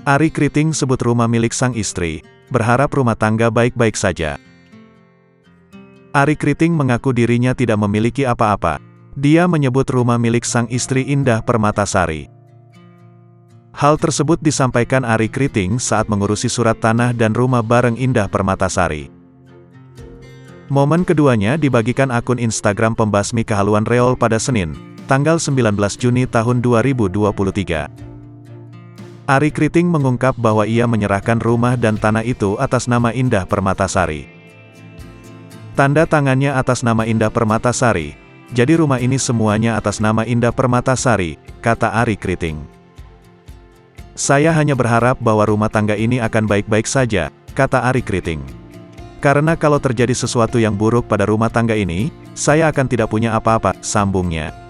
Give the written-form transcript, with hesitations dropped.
Ari Kriting sebut rumah milik sang istri, berharap rumah tangga baik-baik saja. Ari Kriting mengaku dirinya tidak memiliki apa-apa. Dia menyebut rumah milik sang istri Indah Permatasari. Hal tersebut disampaikan Ari Kriting saat mengurusi surat tanah dan rumah bareng Indah Permatasari. Momen keduanya dibagikan akun Instagram pembasmi kehaluan Reol pada Senin, tanggal 19 Juni tahun 2023. Ari Kriting mengungkap bahwa ia menyerahkan rumah dan tanah itu atas nama Indah Permatasari. Tanda tangannya atas nama Indah Permatasari, jadi rumah ini semuanya atas nama Indah Permatasari, kata Ari Kriting. Saya hanya berharap bahwa rumah tangga ini akan baik-baik saja, kata Ari Kriting. Karena kalau terjadi sesuatu yang buruk pada rumah tangga ini, saya akan tidak punya apa-apa, sambungnya.